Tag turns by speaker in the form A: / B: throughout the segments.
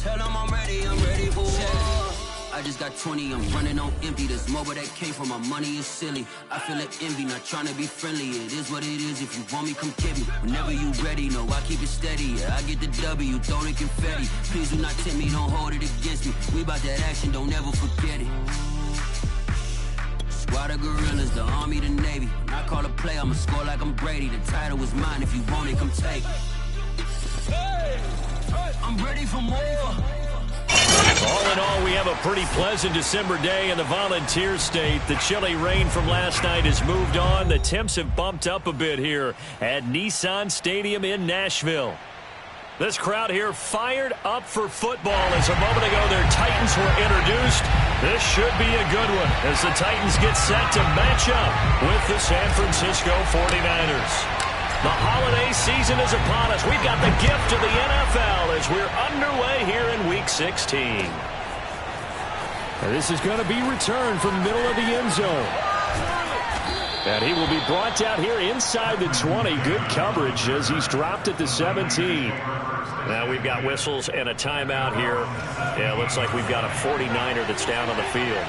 A: Tell them I'm ready for war. I just got 20, I'm running on empty. This mobile that came from my money is silly. I feel like envy, not trying to be friendly. It is what it is, if you want me, come get me. Whenever you ready, no, I keep it steady. Yeah, I get the W, throw the confetti. Please do not tempt me, don't hold it against me. We bout that action, don't ever forget it. Squad of gorillas, the army, the navy. When I call a play, I'ma score like I'm Brady. The title is mine, if you want it, come take it. I'm ready for more.
B: All in all, we have a pretty pleasant December day in the Volunteer State. The chilly rain from last night has moved on. The temps have bumped up a bit here at Nissan Stadium in Nashville. This crowd here fired up for football as a moment ago their Titans were introduced. This should be a good one as the Titans get set to match up with the San Francisco 49ers. The holiday season is upon us. We've got the gift of the NFL as we're underway here in Week 16.
C: And this is going to be returned from the middle of the end zone. And he will be brought down here inside the 20. Good coverage as he's dropped at the 17.
B: Now we've got whistles and a timeout here. Yeah, it looks like we've got a 49er that's down on the field.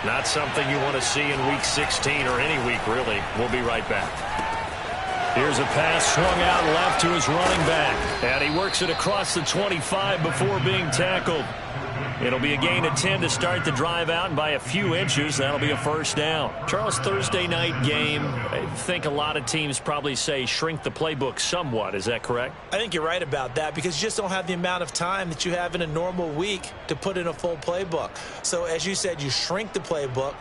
B: Not something you want to see in Week 16 or any week, really. We'll be right back. Here's a pass swung out left to his running back. And he works it across the 25 before being tackled. It'll be a gain of 10 to start the drive out, and by a few inches, that'll be a first down. Charles, Thursday night game, I think a lot of teams probably say shrink the playbook somewhat. Is that correct?
D: I think you're right about that because you just don't have the amount of time that you have in a normal week to put in a full playbook. So, as you said, you shrink the playbook.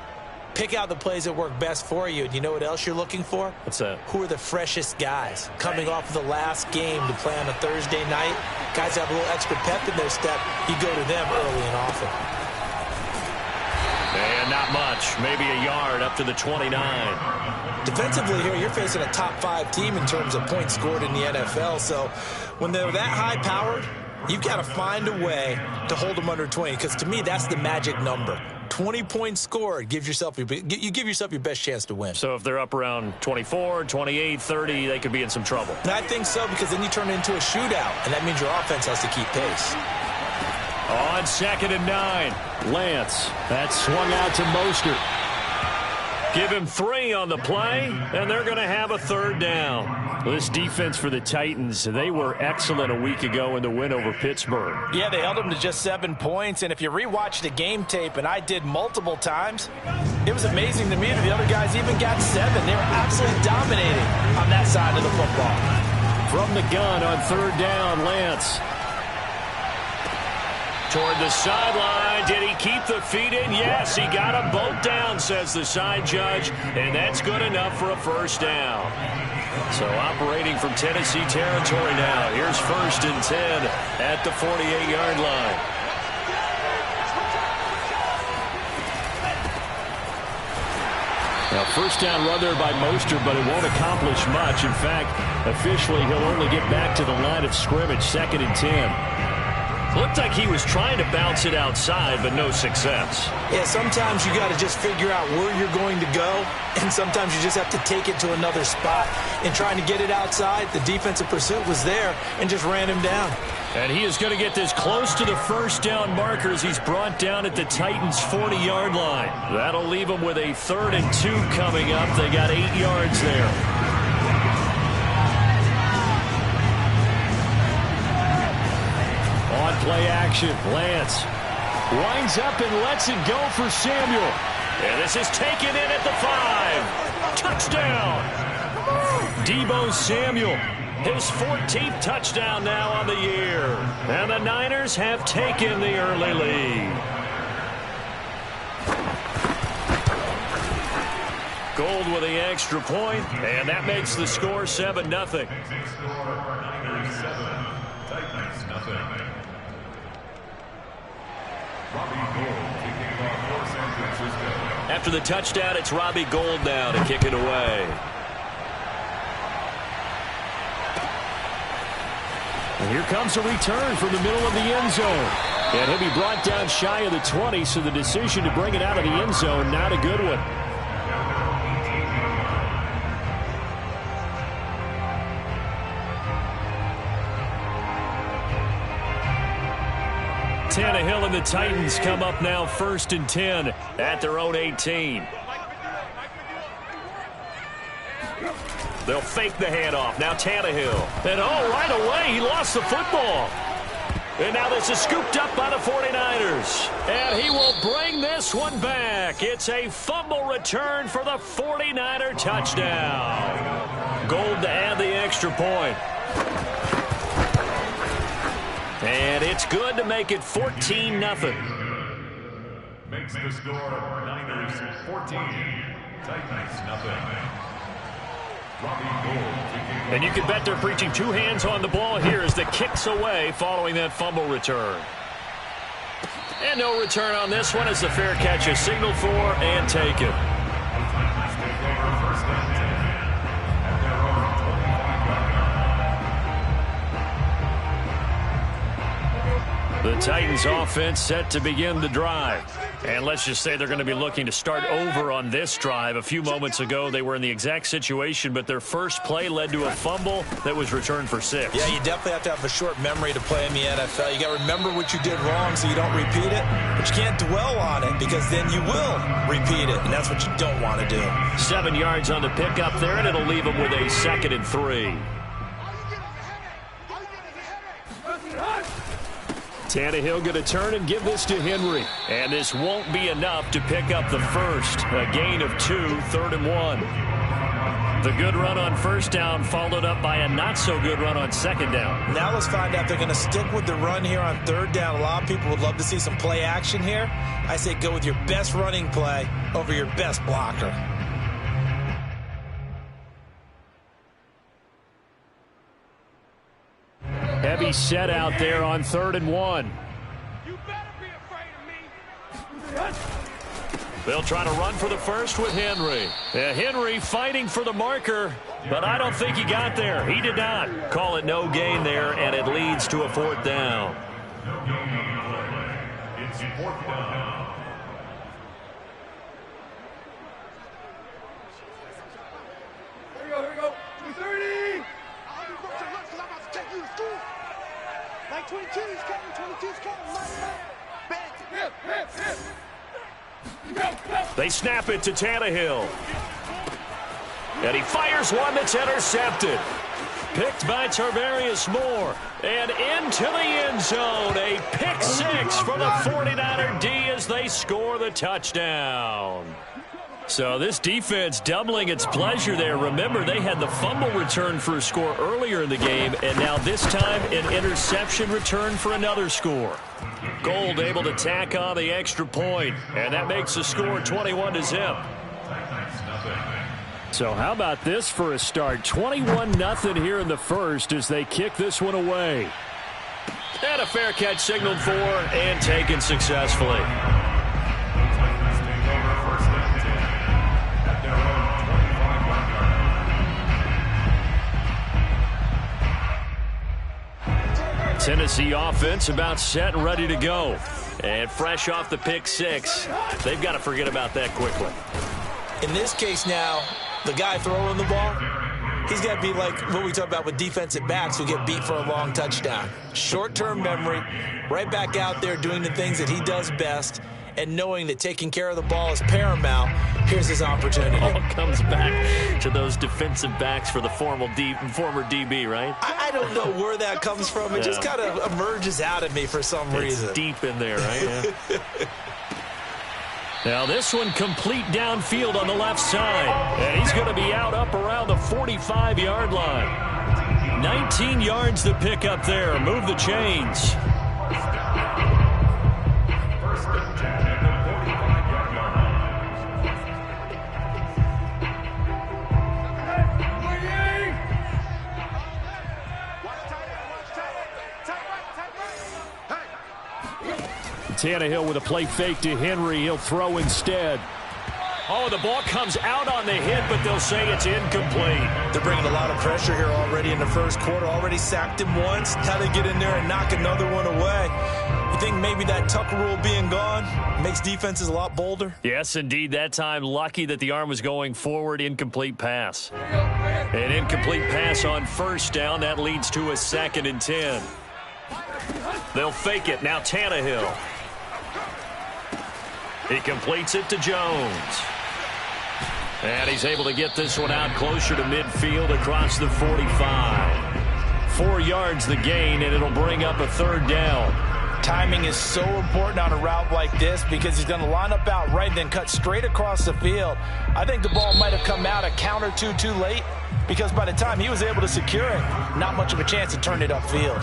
D: Pick out the plays that work best for you. And you know what else you're looking for?
B: What's that?
D: Who are the freshest guys coming off of the last game to play on a Thursday night? Guys have a little extra pep in their step. You go to them early and often.
B: And not much. Maybe a yard up to the 29.
D: Defensively here, you're facing a top 5 team in terms of points scored in the NFL. So when they're that high-powered, you've got to find a way to hold them under 20 because to me, that's the magic number. 20 points scored, you give yourself your best chance to win.
B: So if they're up around 24, 28, 30, they could be in some trouble.
D: And I think so because then you turn it into a shootout, and that means your offense has to keep pace.
C: On 2nd and 9, Lance. That swung out to Mostert.
B: Give him 3 on the play, and they're going to have a third down.
C: Well, this defense for the Titans, they were excellent a week ago in the win over Pittsburgh.
D: Yeah, they held them to just 7 points, and if you rewatch the game tape, and I did multiple times, it was amazing to me that the other guys even got 7. They were absolutely dominating on that side of the football.
C: From the gun on 3rd down, Lance.
B: Toward the sideline. Did he keep the feet in? Yes, he got them both down, says the side judge, and that's good enough for a first down. So operating from Tennessee territory now. Here's 1st and 10 at the 48-yard line.
C: Now, first down run there by Mostert, but it won't accomplish much. In fact, officially, he'll only get back to the line of scrimmage, 2nd and 10.
B: Looked like he was trying to bounce it outside, but no success.
D: Yeah, sometimes you got to just figure out where you're going to go, and sometimes you just have to take it to another spot. In trying to get it outside, the defensive pursuit was there and just ran him down.
B: And he is going to get this close to the first down marker as he's brought down at the Titans' 40-yard line. That'll leave him with a 3rd and 2 coming up. They got 8 yards there.
C: On play action, Lance winds up and lets it go for Samuel.
B: And this is taken in at the 5. Touchdown!
C: Deebo Samuel.
B: His 14th touchdown now on the year. And the Niners have taken the early lead. Gold with the extra point, and that makes the score 7-0. After the touchdown, it's Robbie Gould now to kick it away.
C: And here comes a return from the middle of the end zone. And he'll be brought down shy of the 20, so the decision to bring it out of the end zone, not a good one.
B: Tannehill and the Titans come up now 1st and 10 at their own 18. They'll fake the handoff. Now Tannehill. And right away, he lost the football. And now this is scooped up by the 49ers. And he will bring this one back. It's a fumble return for the 49er touchdown. Gold to add the extra point. And it's good to make it 14-0.
E: Makes the score Niners 14, Titans nothing.
B: And you can bet they're preaching 2 hands on the ball here as the kick's away following that fumble return. And no return on this one as the fair catch is signaled for and taken. The Titans offense set to begin the drive. And let's just say they're going to be looking to start over on this drive. A few moments ago, they were in the exact situation, but their first play led to a fumble that was returned for 6.
D: Yeah, you definitely have to have a short memory to play in the NFL. You got to remember what you did wrong so you don't repeat it, but you can't dwell on it because then you will repeat it, and that's what you don't want to do.
B: 7 yards on the pickup there, and it'll leave them with a 2nd and 3. Tannehill going to turn and give this to Henry. And this won't be enough to pick up the first. A gain of 2, 3rd and 1. The good run on first down followed up by a not-so-good run on second down.
D: Now let's find out if they're going to stick with the run here on 3rd down. A lot of people would love to see some play action here. I say go with your best running play over your best blocker.
B: Heavy set out there on 3rd and 1.
F: You better be afraid of me.
B: They'll try to run for the first with Henry. Henry fighting for the marker, but I don't think he got there. He did not. Call it no gain there, and it leads to a 4th down.
E: No gain on the play. It's 4th down.
F: Here we go. 230. Like 22's coming, 22's coming.
B: They snap it to Tannehill. And he fires one that's intercepted. Picked by Tarvarius Moore. And into the end zone. A pick 6 for the 49er D as they score the touchdown. So this defense doubling its pleasure there. Remember, they had the fumble return for a score earlier in the game, and now this time an interception return for another score. Gold able to tack on the extra point, and that makes the score 21-0. So how about this for a start? 21-0 here in the first as they kick this one away. And a fair catch signaled for and taken successfully. Tennessee offense about set and ready to go. And fresh off the pick 6, they've got to forget about that quickly.
D: In this case now, the guy throwing the ball, he's got to be like what we talk about with defensive backs who get beat for a long touchdown. Short-term memory, right back out there doing the things that he does best, and knowing that taking care of the ball is paramount. Here's his opportunity.
B: All comes back to those defensive backs for the former DB, right?
D: I don't know where that comes from. It just kind of emerges out of me for some reason.
B: It's deep in there, right? Yeah. Now this one complete downfield on the left side. And he's going to be out up around the 45-yard line. 19 yards to pick up there. Move the chains. Tannehill with a play fake to Henry. He'll throw instead. Oh, the ball comes out on the hit, but they'll say it's incomplete.
D: They're bringing a lot of pressure here already in the first quarter. Already sacked him once. How to get in there and knock another one away. You think maybe that Tucker rule being gone makes defenses a lot bolder?
B: Yes, indeed. That time, lucky that the arm was going forward. Incomplete pass. An incomplete pass on first down. That leads to a 2nd and 10. They'll fake it. Now Tannehill. He completes it to Jones. And he's able to get this one out closer to midfield across the 45. 4 yards the gain, and it'll bring up a 3rd down.
D: Timing is so important on a route like this because he's going to line up out right and then cut straight across the field. I think the ball might have come out a count or two too late because by the time he was able to secure it, not much of a chance to turn it upfield.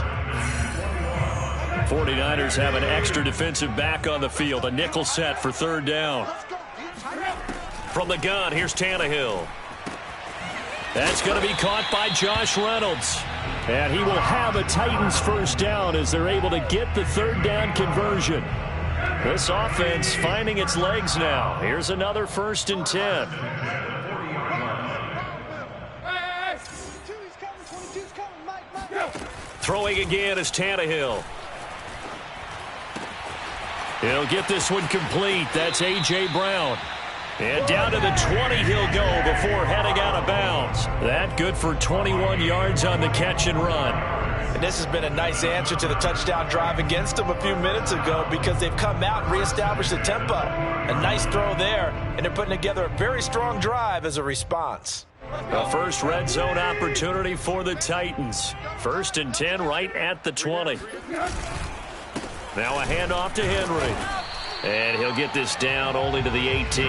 B: 49ers have an extra defensive back on the field. A nickel set for 3rd down. From the gun, here's Tannehill. That's going to be caught by Josh Reynolds. And he will have a Titans 1st down as they're able to get the 3rd down conversion. This offense finding its legs now. Here's another 1st and 10. Throwing again is Tannehill. He'll get this one complete. That's A.J. Brown. And down to the 20 he'll go before heading out of bounds. That good for 21 yards on the catch and run.
D: And this has been a nice answer to the touchdown drive against them a few minutes ago because they've come out and reestablished the tempo. A nice throw there, and they're putting together a very strong drive as a response.
B: The first red zone opportunity for the Titans. 1st and 10 right at the 20. Now a handoff to Henry. And he'll get this down only to the 18.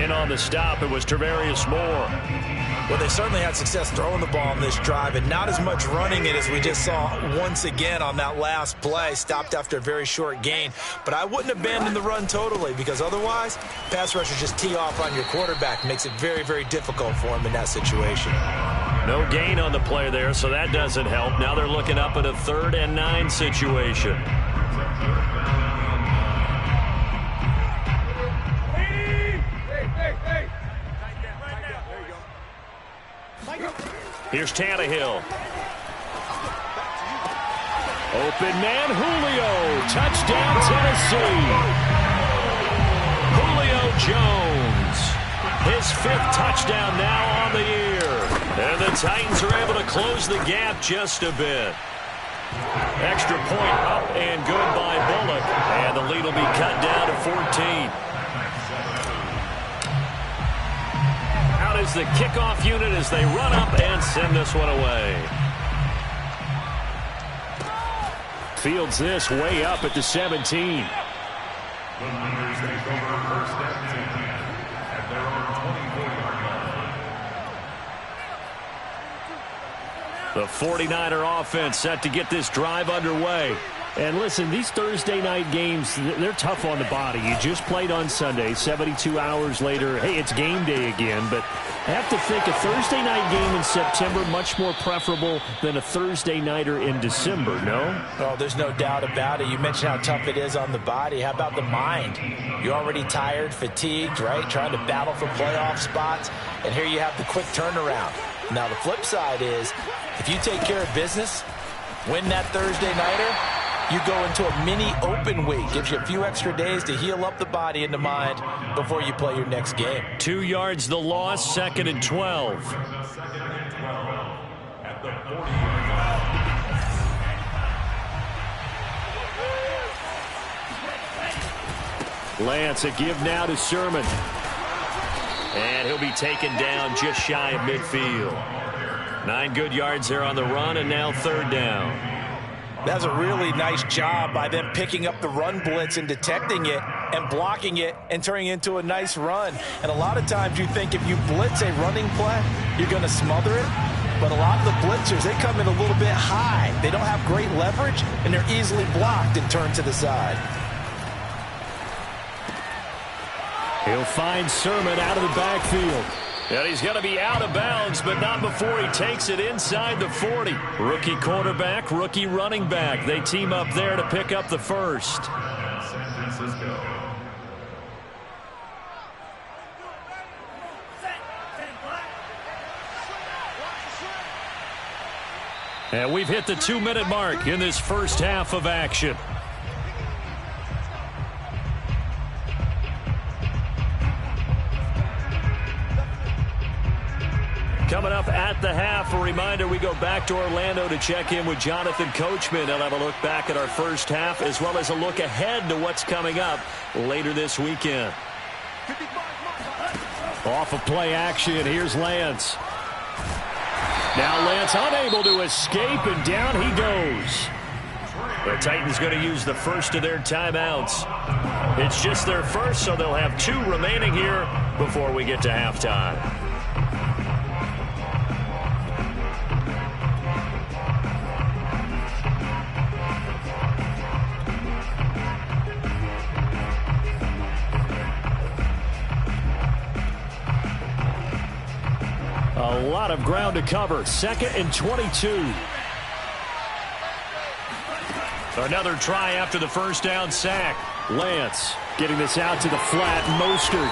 B: In on the stop, it was Tarvarius Moore.
D: Well, they certainly had success throwing the ball on this drive and not as much running it as we just saw once again on that last play. Stopped after a very short gain. But I wouldn't abandon the run totally because otherwise, pass rushers just tee off on your quarterback. Makes it very, very difficult for him in that situation.
B: No gain on the play there, so that doesn't help. Now they're looking up at a 3rd and 9 situation. Here's Tannehill. Open man, Julio. Touchdown, Tennessee. Julio Jones. His 5th touchdown now on the year. And the Titans are able to close the gap just a bit. Extra point up and good by Bullock. And the lead will be cut down to 14. Out is the kickoff unit as they run up and send this one away. Fields this way up at the 17.
E: The Niners take over 1st and 10 at their own 24-yard line.
B: The 49er offense set to get this drive underway.
C: And listen, these Thursday night games, they're tough on the body. You just played on Sunday, 72 hours later. Hey, it's game day again. But I have to think a Thursday night game in September much more preferable than a Thursday nighter in December, no?
D: Oh, there's no doubt about it. You mentioned how tough it is on the body. How about the mind? You're already tired, fatigued, right? Trying to battle for playoff spots. And here you have the quick turnaround. Now, the flip side is if you take care of business, win that Thursday nighter, you go into a mini open week. Gives you a few extra days to heal up the body and the mind before you play your next game.
B: 2 yards the loss, 2nd and 12.
E: 2nd and 12 at the 40-yard line.
B: Lance, a give now to Sermon. And he'll be taken down just shy of midfield. 9 good yards there on the run, and now 3rd down.
D: That's a really nice job by them picking up the run blitz and detecting it and blocking it and turning it into a nice run. And a lot of times you think if you blitz a running play, you're going to smother it. But a lot of the blitzers, they come in a little bit high. They don't have great leverage, and they're easily blocked and turned to the side.
B: He'll find Sermon out of the backfield. And he's going to be out of bounds, but not before he takes it inside the 40. Rookie quarterback, rookie running back. They team up there to pick up the 1st.
E: San Francisco.
B: And we've hit the 2-minute mark in this first half of action. Coming up at the half, a reminder, we go back to Orlando to check in with Jonathan Coachman. He'll have a look back at our first half as well as a look ahead to what's coming up later this weekend. Off of play action, here's Lance. Now Lance unable to escape, and down he goes. The Titans going to use the first of their timeouts. It's just their first, so they'll have 2 remaining here before we get to halftime. A lot of ground to cover. 2nd and 22. Another try after the first down sack. Lance getting this out to the flat. Mostert.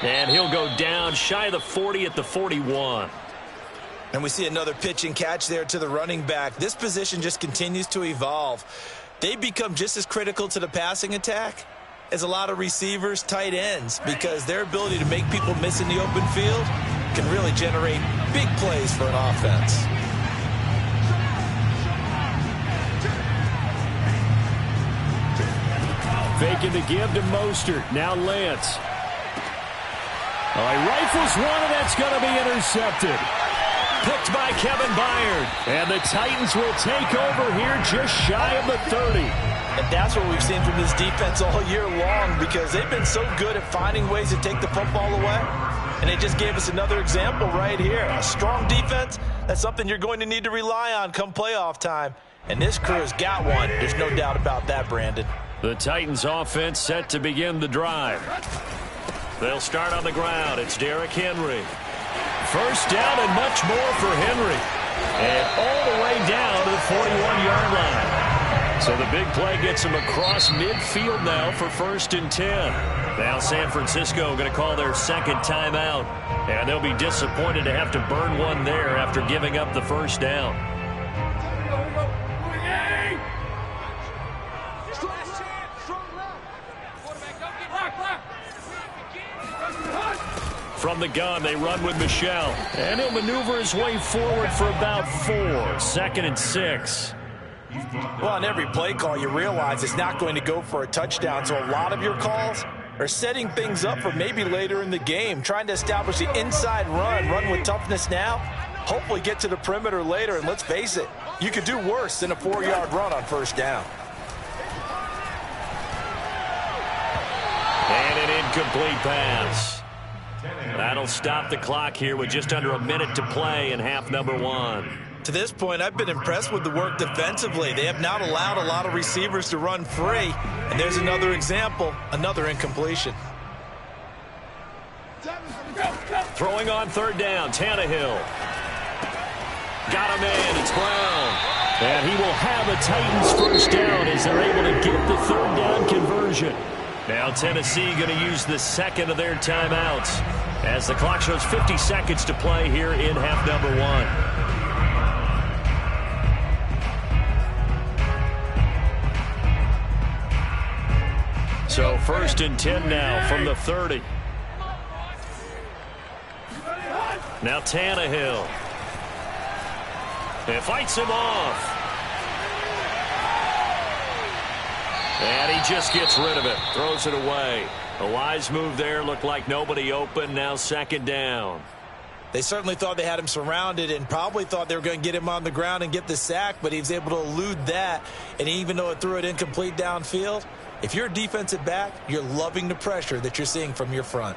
B: And he'll go down shy of the 40 at the 41.
D: And we see another pitch and catch there to the running back. This position just continues to evolve. They become just as critical to the passing attack as a lot of receivers, tight ends, because their ability to make people miss in the open field can really generate big plays for an offense.
C: Faking the give to Mostert. Now Lance. He rifles one, and that's going to be intercepted.
B: Picked by Kevin Byard.
C: And the Titans will take over here just shy of the 30.
D: And that's what we've seen from this defense all year long, because they've been so good at finding ways to take the football away. And they just gave us another example right here. A strong defense, that's something you're going to need to rely on come playoff time. And this crew has got one. There's no doubt about that, Brandon.
B: The Titans offense set to begin the drive. They'll start on the ground. It's Derrick Henry. First down and much more for Henry. And all the way down to the 41-yard line. So the big play gets him across midfield now for 1st and 10. Now San Francisco going to call their 2nd timeout. And they'll be disappointed to have to burn one there after giving up the first down. From the gun, they run with Michel. And he'll maneuver his way forward for about 4. 2nd and 6.
D: Well, on every play call, you realize it's not going to go for a touchdown. So a lot of your calls are setting things up for maybe later in the game, trying to establish the inside run with toughness now, hopefully get to the perimeter later. And let's face it, you could do worse than a 4-yard run on first down.
B: And an incomplete pass. That'll stop the clock here with just under a minute to play in half number 1.
D: To this point, I've been impressed with the work defensively. They have not allowed a lot of receivers to run free. And there's another example, another incompletion.
B: Throwing on 3rd down, Tannehill. Got a man, it's Brown.
C: And he will have a Titans first down as they're able to get the 3rd down conversion.
B: Now Tennessee going to use the 2nd of their timeouts as the clock shows 50 seconds to play here in half number 1. So 1st and 10 now from the 30. Now Tannehill. And fights him off. And he just gets rid of it. Throws it away. A wise move there. Looked like nobody open. Now 2nd down.
D: They certainly thought they had him surrounded and probably thought they were going to get him on the ground and get the sack, but he was able to elude that. And even though it threw it incomplete downfield, if you're a defensive back, you're loving the pressure that you're seeing from your front.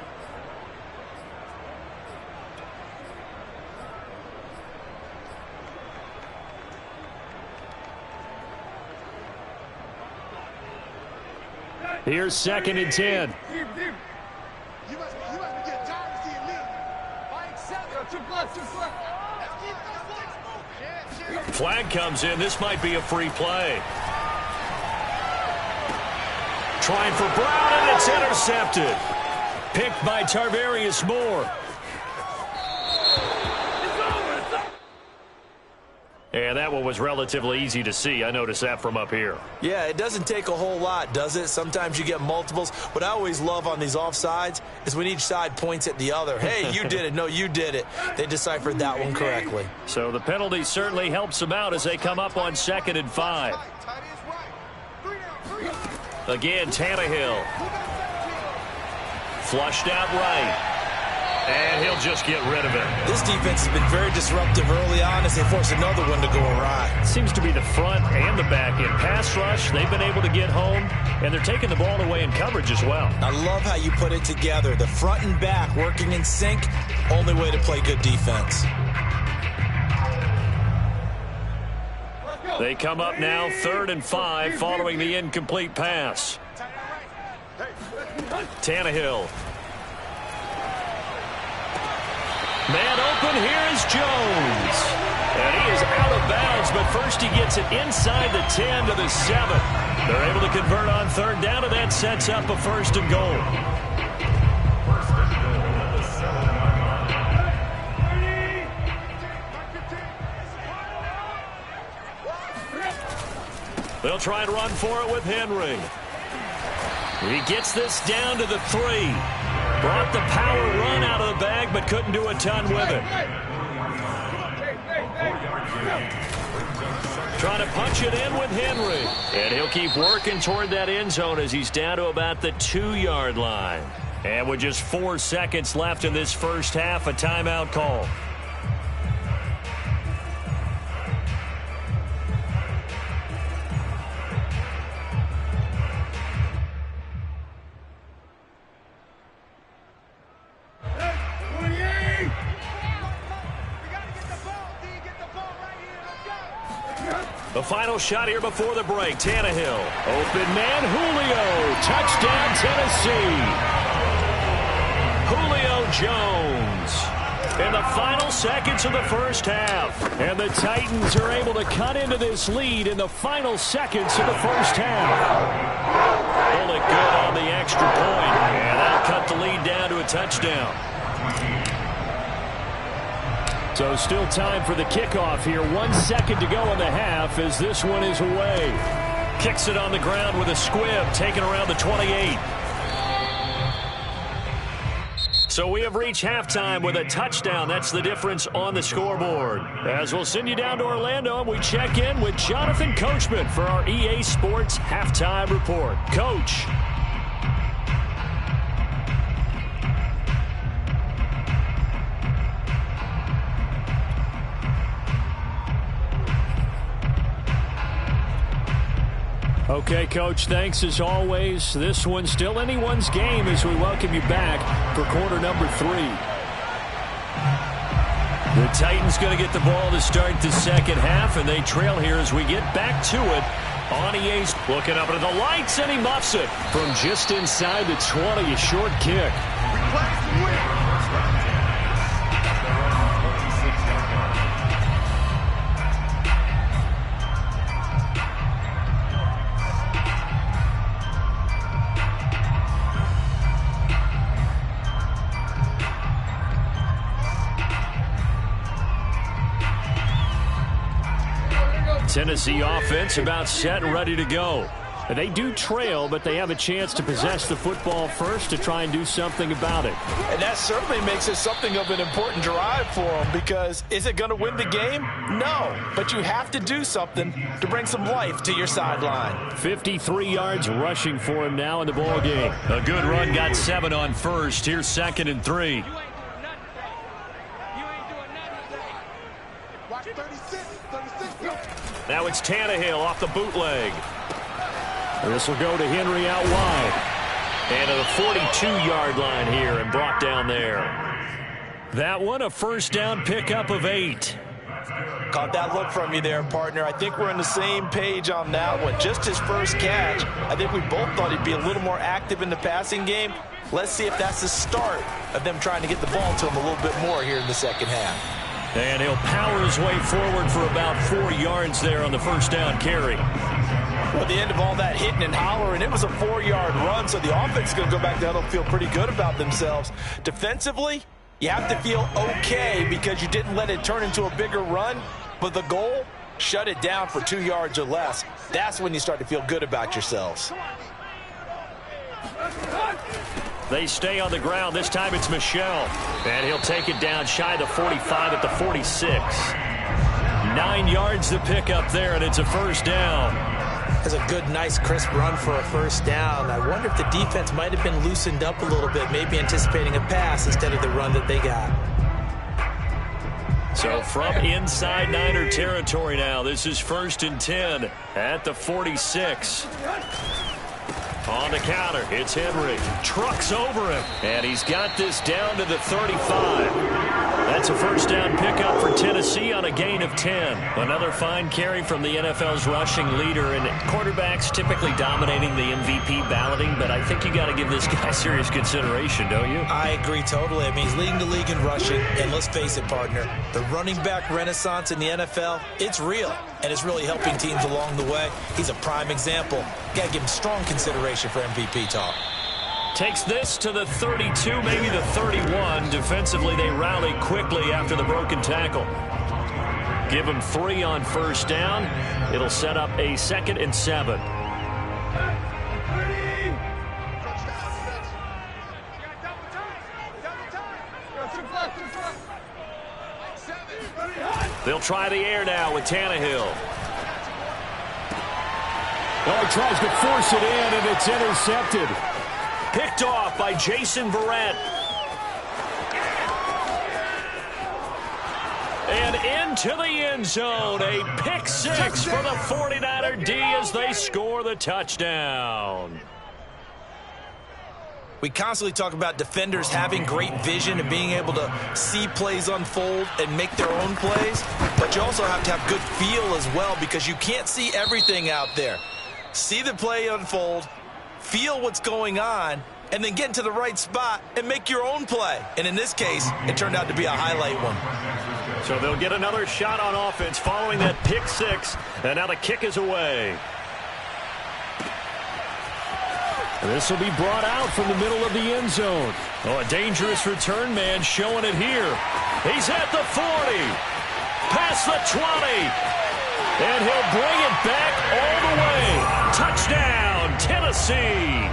C: Here's 2nd and 10.
F: You must be getting tired of seeing me. I accept it.
B: Flag comes in. This might be a free play. Trying for Brown, and it's intercepted. Picked by Tarvarius Moore. And that one was relatively easy to see. I noticed that from up here.
D: Yeah, it doesn't take a whole lot, does it? Sometimes you get multiples. What I always love on these offsides is when each side points at the other. Hey, you did it. No, you did it. They deciphered that one correctly.
B: So the penalty certainly helps them out as they come up on 2nd and 5. Again, Tannehill. Flushed out right. And he'll just get rid of it.
D: This defense has been very disruptive early on as they force another one to go awry.
B: Seems to be the front and the back. In pass rush, they've been able to get home, and they're taking the ball away in coverage as well.
D: I love how you put it together. The front and back working in sync, only way to play good defense.
B: They come up now 3rd and 5 following the incomplete pass. Tannehill. Man open, here is Jones. And he is out of bounds, but first he gets it inside the 10 to the 7. They're able to convert on 3rd down, and that sets up a 1st and goal. They'll try and run for it with Henry. He gets this down to the 3. Brought the power run out of the bag, but couldn't do a ton with it. Trying to punch it in with Henry. And he'll keep working toward that end zone as he's down to about the 2-yard line. And with just 4 seconds left in this first half, a timeout call. The final shot here before the break. Tannehill. Open man, Julio. Touchdown, Tennessee. Julio Jones. In the final seconds of the first half. And the Titans are able to cut into this lead in the final seconds of the first half. Pull it good on the extra point. And that'll cut the lead down to a touchdown. So still time for the kickoff here. 1 second to go in the half as this one is away. Kicks it on the ground with a squib, taken around the 28. So we have reached halftime with a touchdown. That's the difference on the scoreboard. As we'll send you down to Orlando, and we check in with Jonathan Coachman for our EA Sports Halftime Report. Coach. Okay, Coach, thanks as always. This one's still anyone's game as we welcome you back for quarter number 3. The Titans going to get the ball to start the second half, and they trail here as we get back to it on EA's. Looking up into the lights, and he muffs it from just inside the 20, a short kick. Tennessee offense about set and ready to go. They do trail, but they have a chance to possess the football first to try and do something about it.
D: And that certainly makes it something of an important drive for them, because is it going to win the game? No, but you have to do something to bring some life to your sideline.
C: 53 yards rushing for him now in the ball game.
B: A good run, got 7 on first. Here's 2nd and 3. Now it's Tannehill off the bootleg.
C: This will go to Henry out wide.
B: And to the 42-yard line here and brought down there. That one, a first down pickup of 8.
D: Caught that look from you there, partner. I think we're on the same page on that one. Just his first catch. I think we both thought he'd be a little more active in the passing game. Let's see if that's the start of them trying to get the ball to him a little bit more here in the second half.
B: And he'll power his way forward for about 4 yards there on the first down carry.
D: Well, at the end of all that hitting and hollering, it was a 4-yard run, so the offense is going to go back down and feel pretty good about themselves. Defensively, you have to feel okay because you didn't let it turn into a bigger run, but the goal shut it down for 2 yards or less. That's when you start to feel good about yourselves.
B: They stay on the ground. This time it's Michel. And he'll take it down shy of the 45 at the 46. 9 yards to pick up there, and it's a first down.
D: That's a good, nice, crisp run for a first down. I wonder if the defense might have been loosened up a little bit, maybe anticipating a pass instead of the run that they got.
B: So from inside Niner territory now, this is 1st and 10 at the 46. On the counter, it's Henry. Trucks over him, and he's got this down to the 35. That's a first down pickup for Tennessee on a gain of 10. Another fine carry from the NFL's rushing leader, and quarterbacks typically dominating the MVP balloting, but I think you got to give this guy serious consideration, don't you?
D: I agree totally. I mean, he's leading the league in rushing, and let's face it, partner, the running back renaissance in the NFL, it's real, and it's really helping teams along the way. He's a prime example. Got to give him strong consideration for MVP talk.
B: Takes this to the 32, maybe the 31. Defensively, they rally quickly after the broken tackle. Give him 3 on first down. It'll set up a 2nd and 7. They'll try the air now with Tannehill.
C: Oh, he tries to force it in, and it's intercepted.
B: Picked off by Jason Verrett. And into the end zone. A pick 6 for the 49er D as they score the touchdown.
D: We constantly talk about defenders having great vision and being able to see plays unfold and make their own plays. But you also have to have good feel as well, because you can't see everything out there. See the play unfold, feel what's going on, and then get into the right spot and make your own play. And in this case, it turned out to be a highlight one.
B: So they'll get another shot on offense following that pick 6, and now the kick is away.
C: This will be brought out from the middle of the end zone.
B: Oh, a dangerous return man showing it here. He's at the 40, past the 20, and he'll bring it back all the way. Touchdown, Tennessee.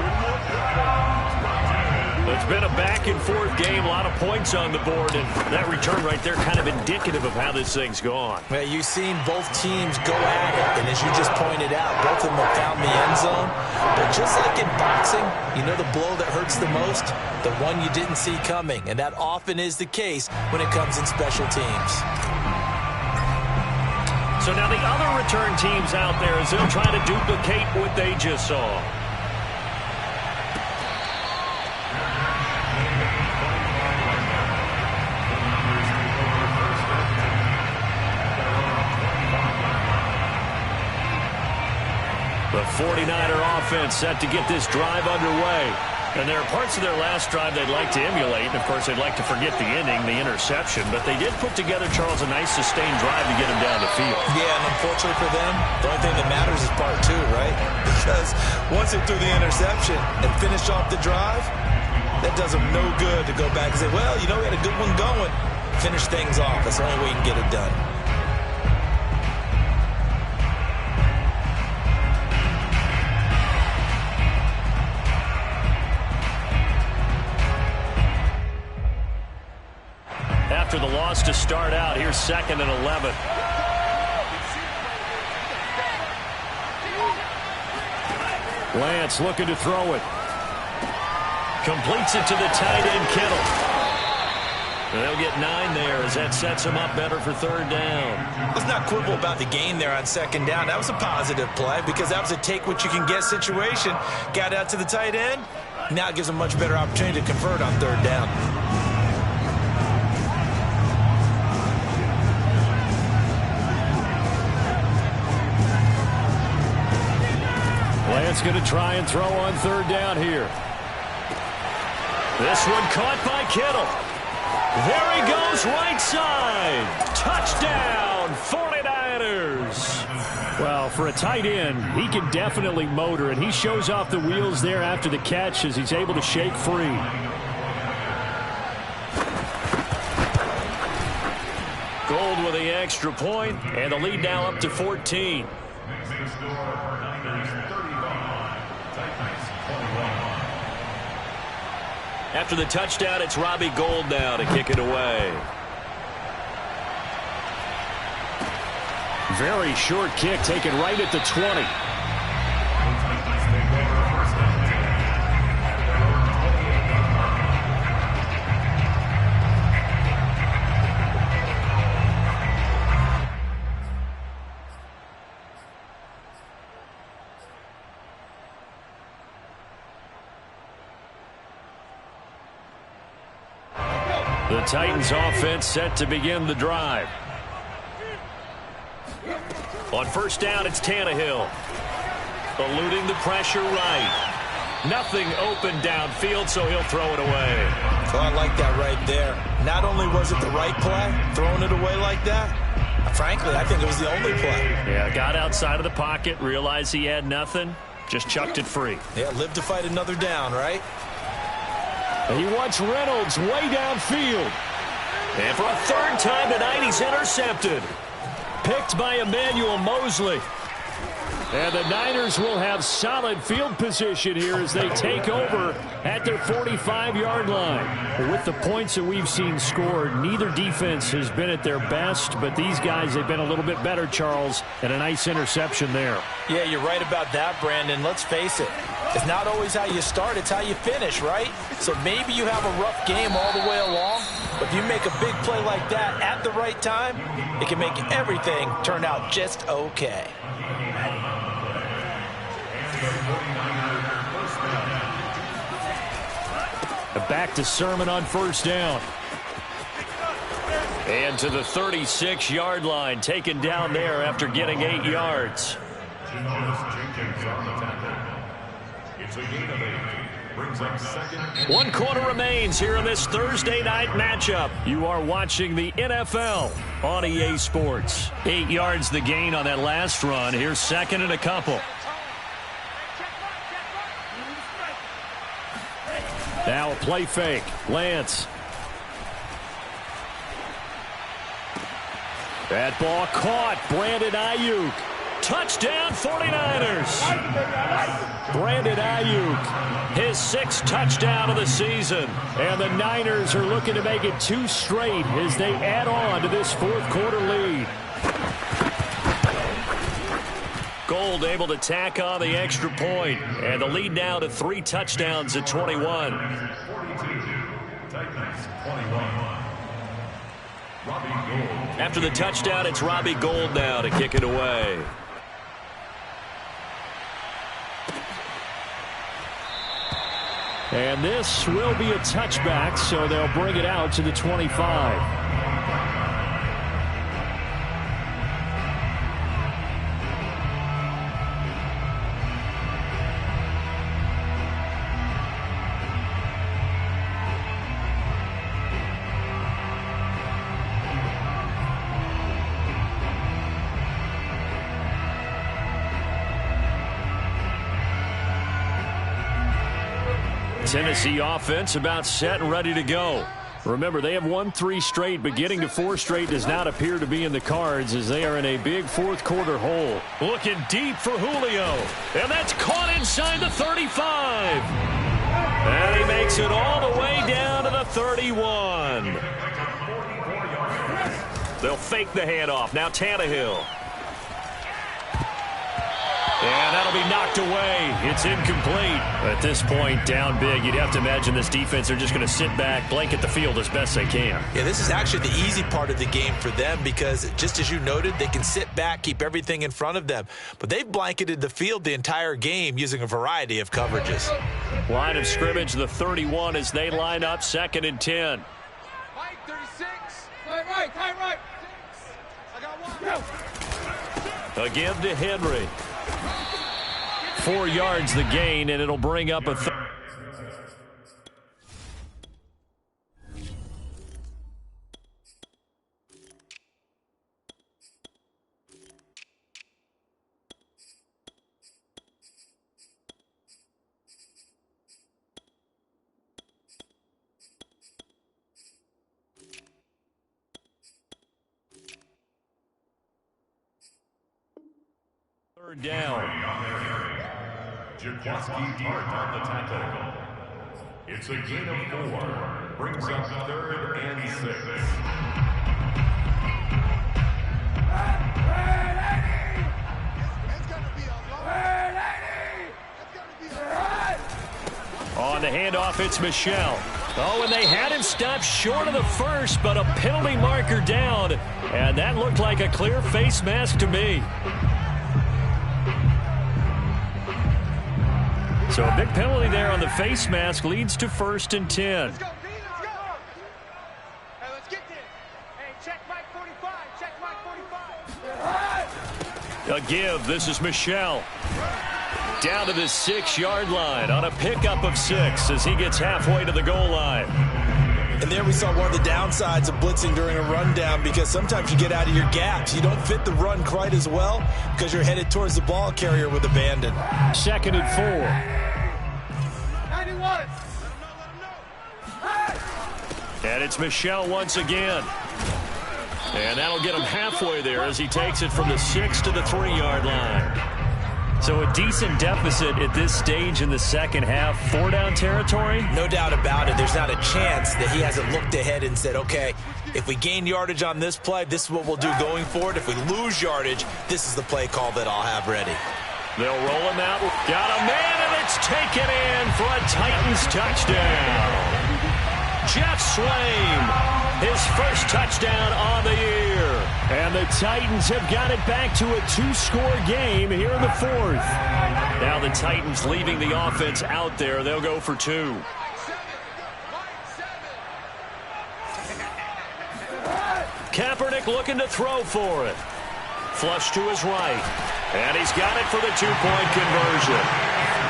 B: It's been a back-and-forth game, a lot of points on the board, and that return right there kind of indicative of how this thing's gone.
D: Well, you've seen both teams go at it, and as you just pointed out, both of them have found the end zone. But just like in boxing, you know the blow that hurts the most? The one you didn't see coming, and that often is the case when it comes in special teams.
B: So now the other return teams out there as they'll try to duplicate what they just saw. The 49er offense set to get this drive underway. And there are parts of their last drive they'd like to emulate. And, of course, they'd like to forget the ending, the interception. But they did put together, Charles, a nice sustained drive to get them down the field.
D: Yeah, and unfortunately for them, the only thing that matters is part 2, right? Because once they threw the interception and finished off the drive, that does them no good to go back and say, well, you know, we had a good one going. Finish things off. That's the only way you can get it done.
B: After the loss to start out, here's 2nd and 11.
C: Lance looking to throw it.
B: Completes it to the tight end, Kittle. And they'll get 9 there as that sets them up better for 3rd down.
D: Let's not quibble about the gain there on 2nd down. That was a positive play because that was a take-what-you-can-get situation. Got out to the tight end. Now it gives them a much better opportunity to convert on 3rd down.
C: Lance going to try and throw on 3rd down here.
B: This one caught by Kittle. There he goes, right side. Touchdown, 49ers.
C: Well, for a tight end, he can definitely motor, and he shows off the wheels there after the catch as he's able to shake free.
B: Gold with the extra point, and the lead now up to 14.
E: Next to score, Niners 35, Titans 21.
B: After the touchdown, it's Robbie Gould now to kick it away.
C: Very short kick taken right at the 20.
B: The Titans offense set to begin the drive. On first down, it's Tannehill. Eluding the pressure right. Nothing open downfield, so he'll throw it away.
D: So I like that right there. Not only was it the right play, throwing it away like that, frankly, I think it was the only play.
B: Yeah, got outside of the pocket, realized he had nothing, just chucked it free.
D: Yeah, live to fight another down, right?
C: He wants Reynolds way downfield.
B: And for a third time tonight, he's intercepted. Picked by Emmanuel Mosley.
C: And the Niners will have solid field position here as they take over at their 45-yard line. With the points that we've seen scored, neither defense has been at their best, but these guys have been a little bit better, Charles, and a nice interception there.
D: Yeah, you're right about that, Brandon. Let's face it. It's not always how you start, it's how you finish, right? So maybe you have a rough game all the way along, but if you make a big play like that at the right time, it can make everything turn out just okay.
C: Back to Sermon on first down.
B: And to the 36-yard line, taken down there after getting 8 yards.
E: Jenkins on the tackle. It's a gain of 8. Brings up second.
B: 1 quarter remains here in this Thursday night matchup. You are watching the NFL on EA Sports. 8 yards the gain on that last run. Here's second and a couple.
C: Now a play fake. Lance. That ball caught. Brandon Ayuk. Touchdown 49ers. Brandon Ayuk, his 6th touchdown of the season. And the Niners are looking to make it 2 straight as they add on to this 4th quarter lead.
B: Gould able to tack on the extra point. And the lead now to 3 touchdowns at 21.
E: 42. Titans 21. Robbie Gould.
B: After the touchdown, it's Robbie Gould now to kick it away.
C: And this will be a touchback, so they'll bring it out to the 25.
B: Tennessee offense about set and ready to go.
C: Remember, they have won 3 straight, but getting to 4 straight does not appear to be in the cards as they are in a big 4th quarter hole.
B: Looking deep for Julio. And that's caught inside the 35. And he makes it all the way down to the 31. They'll fake the handoff. Now Tannehill. And that'll be knocked away. It's incomplete. At this point, down big, you'd have to imagine this defense are just going to sit back, blanket the field as best they can.
D: Yeah, this is actually the easy part of the game for them because, just as you noted, they can sit back, keep everything in front of them. But they've blanketed the field the entire game using a variety of coverages.
B: Line of scrimmage, the 31 as they line up, 2nd and 10.
F: Mike, 36. Tight right. I got one.
B: Again to Henry. 4 yards the gain, and it'll bring up a third. Down.
E: Jaquaski Tart on the tackle. It's a gain of 4. Brings up 3rd and 6.
B: On the handoff, it's Michel. Oh, and they had him stopped short of the first, but a penalty marker down. And that looked like a clear face mask to me. So a big penalty there on the face mask leads to 1st and 10.
F: Let's go, Pete, let's go. Hey, let's get this. Hey, check Mike 45. Check Mike 45.
B: A give. This is Michel. Down to the 6-yard line on a pickup of 6 as he gets halfway to the goal line.
D: And there we saw one of the downsides of blitzing during a rundown, because sometimes you get out of your gaps. You don't fit the run quite as well because you're headed towards the ball carrier with abandon.
C: 2nd and 4.
F: 91.
B: And it's Michel once again. And that'll get him halfway there as he takes it from the 6 to the 3-yard line. So a decent deficit at this stage in the second half. 4-down territory?
D: No doubt about it. There's not a chance that he hasn't looked ahead and said, okay, if we gain yardage on this play, this is what we'll do going forward. If we lose yardage, this is the play call that I'll have ready.
B: They'll roll him out. Got a man, and it's taken in for a Titans touchdown. Jeff Swaim, his first touchdown on the year.
C: And the Titans have got it back to a 2-score game here in the 4th.
B: Now the Titans leaving the offense out there. They'll go for 2. Kaepernick looking to throw for it. Flush to his right. And he's got it for the 2-point conversion.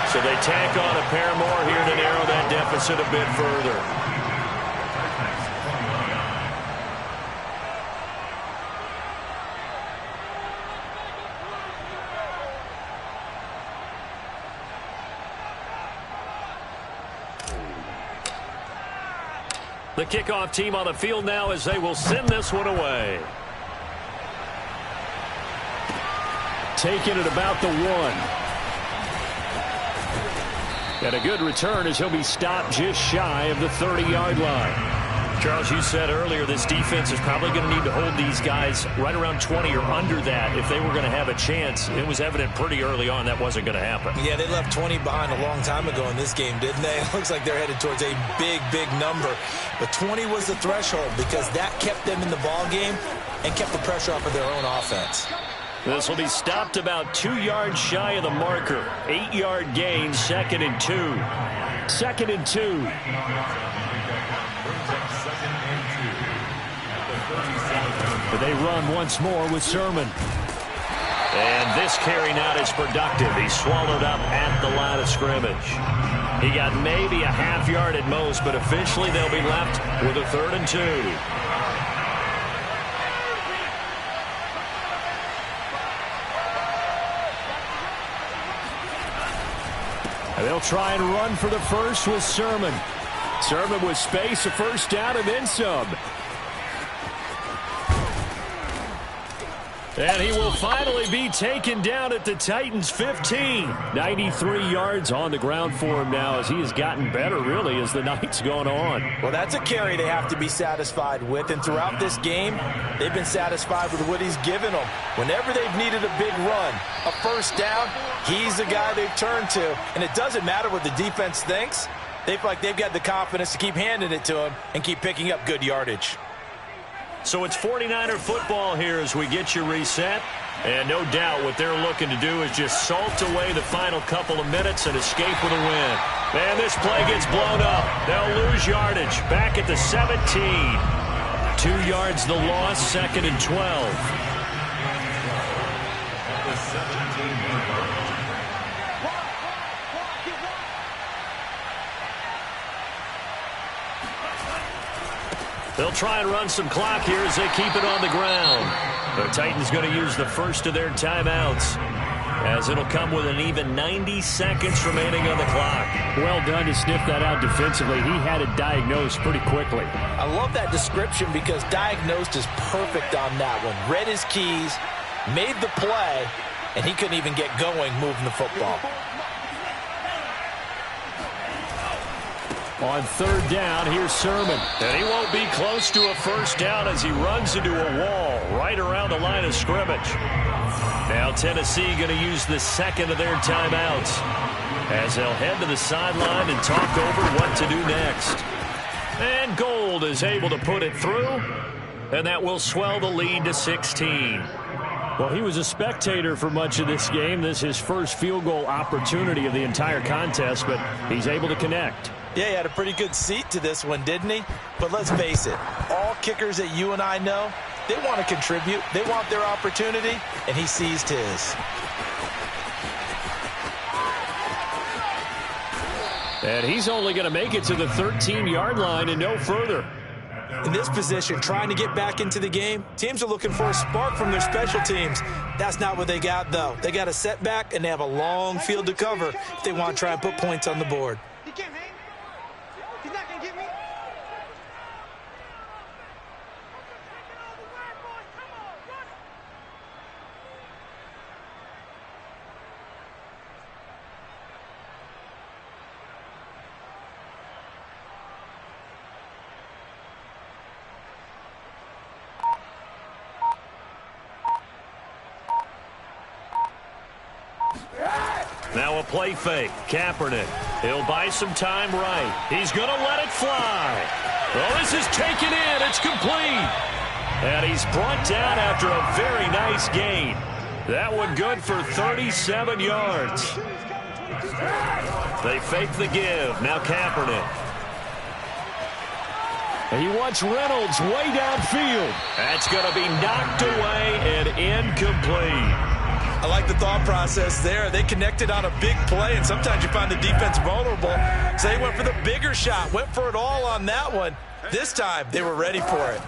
B: So they tack on a pair more here to narrow that deficit a bit further. The kickoff team on the field now as they will send this one away.
C: Taking it about the 1. And a good return as he'll be stopped just shy of the 30-yard line.
B: Charles, you said earlier this defense is probably going to need to hold these guys right around 20 or under that if they were going to have a chance. It was evident pretty early on that wasn't going to happen.
D: Yeah, they left 20 behind a long time ago in this game, didn't they? It looks like they're headed towards a big, big number. But 20 was the threshold because that kept them in the ball game and kept the pressure off of their own offense.
B: This will be stopped about 2 yards shy of the marker. 8-yard gain, 2nd and 2.
C: 2nd and 2. But they run once more with Sermon.
B: And this carry not as productive. He's swallowed up at the line of scrimmage. He got maybe a half yard at most, but officially they'll be left with a 3rd and 2.
C: And they'll try and run for the first with Sermon. Sermon with space, a 1st down, and then some. And he will finally be taken down at the Titans' 15. 93 yards on the ground for him now as he has gotten better, really, as the night's gone on.
D: Well, that's a carry they have to be satisfied with. And throughout this game, they've been satisfied with what he's given them. Whenever they've needed a big run, a 1st down, he's the guy they've turned to. And it doesn't matter what the defense thinks. They feel like they've got the confidence to keep handing it to him and keep picking up good yardage.
B: So it's 49er football here as we get you reset. And no doubt what they're looking to do is just salt away the final couple of minutes and escape with a win. And this play gets blown up. They'll lose yardage back at the 17. 2 yards the loss, 2nd and 12. They'll try and run some clock here as they keep it on the ground. The Titans going to use the first of their timeouts as it'll come with an even 90 seconds remaining on the clock.
C: Well done to sniff that out defensively. He had it diagnosed pretty quickly.
D: I love that description because diagnosed is perfect on that one. Read his keys, made the play, and he couldn't even get going moving the football.
C: On third down, here's Sermon.
B: And he won't be close to a first down as he runs into a wall right around the line of scrimmage. Now Tennessee going to use the second of their timeouts as they'll head to the sideline and talk over what to do next. And Gold is able to put it through, and that will swell the lead to 16.
C: Well, he was a spectator for much of this game. This is his first field goal opportunity of the entire contest, but he's able to connect.
D: Yeah, he had a pretty good seat to this one, didn't he? But let's face it, all kickers that you and I know, they want to contribute. They want their opportunity, and he seized his.
C: And he's only going to make it to the 13-yard line and no further.
D: In this position, trying to get back into the game, teams are looking for a spark from their special teams. That's not what they got, though. They got a setback, and they have a long field to cover if they want to try and put points on the board.
F: He can't hang. He's not going to get me.
B: Now a play fake. Kaepernick. He'll buy some time right. He's going to let it fly. Well, this is taken in. It's complete. And he's brought down after a very nice gain. That one good for 37 yards. They fake the give. Now Kaepernick.
C: And he wants Reynolds way downfield.
B: That's going to be knocked away and incomplete.
D: I like the thought process there. They connected on a big play, and sometimes you find the defense vulnerable. So they went for the bigger shot, went for it all on that one. This time, they were ready for it.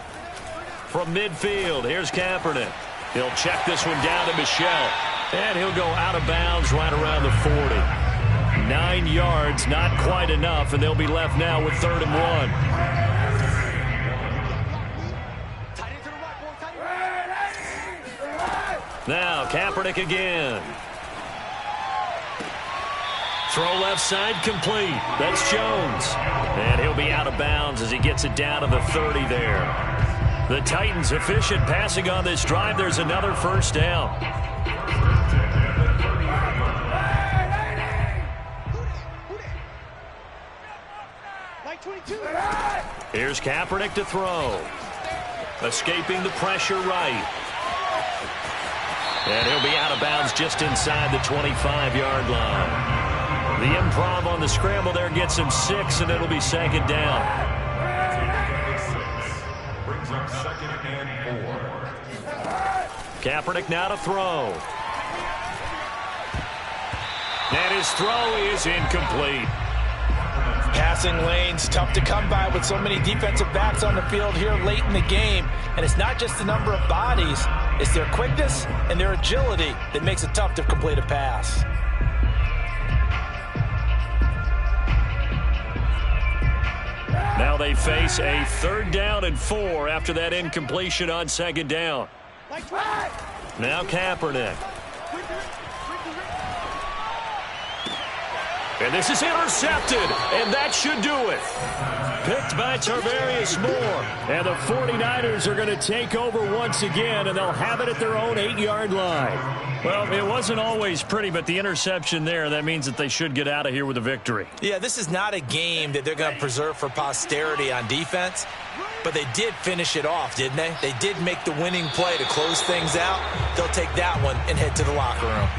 B: From midfield, here's Kaepernick. He'll check this one down to Michel. And he'll go out of bounds right around the 40. 9 yards, not quite enough, and they'll be left now with 3rd and 1. Now, Kaepernick again. Throw left side complete. That's Jones. And he'll be out of bounds as he gets it down to the 30 there. The Titans efficient passing on this drive. There's another first down. Here's Kaepernick to throw. Escaping the pressure right. And he'll be out of bounds just inside the 25-yard line. The improv on the scramble there gets him 6, and it'll be 2nd down.
E: Brings up 2nd and 4.
B: Kaepernick now to throw. And his throw is incomplete.
D: Passing lanes, tough to come by with so many defensive backs on the field here late in the game. And it's not just the number of bodies, it's their quickness and their agility that makes it tough to complete a pass.
B: Now they face a 3rd down and 4 after that incompletion on 2nd down. Now Kaepernick. And this is intercepted, and that should do it. Picked by Tarvarius Moore.
C: And the 49ers are going to take over once again, and they'll have it at their own 8-yard line.
B: Well, it wasn't always pretty, but the interception there, that means that they should get out of here with a victory.
D: Yeah, this is not a game that they're going to preserve for posterity on defense, but they did finish it off, didn't they? They did make the winning play to close things out. They'll take that one and head to the locker room.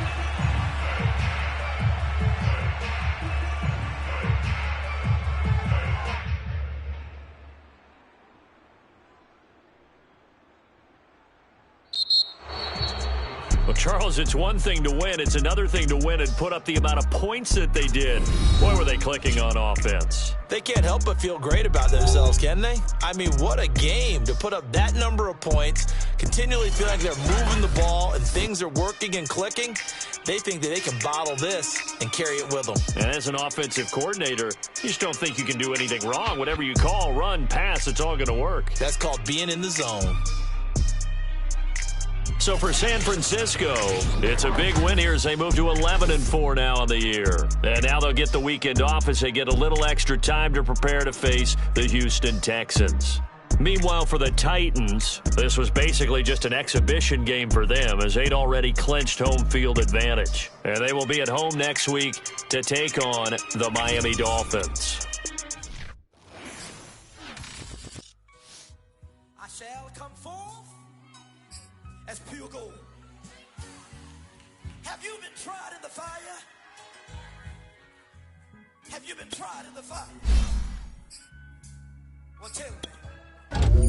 B: Well, Charles, it's one thing to win. It's another thing to win and put up the amount of points that they did. Boy, were they clicking on offense.
D: They can't help but feel great about themselves, can they? I mean, what a game to put up that number of points, continually feel like they're moving the ball and things are working and clicking. They think that they can bottle this and carry it with them.
B: And as an offensive coordinator, you just don't think you can do anything wrong. Whatever you call, run, pass, it's all going to work.
D: That's called being in the zone.
B: So for San Francisco, it's a big win here as they move to 11-4 now on the year. And now they'll get the weekend off as they get a little extra time to prepare to face the Houston Texans. Meanwhile, for the Titans, this was basically just an exhibition game for them as they'd already clinched home field advantage. And they will be at home next week to take on the Miami Dolphins.
G: I shall come forth as pure gold. Have you been tried in the fire? Have you been tried in the fire? Well, tell me.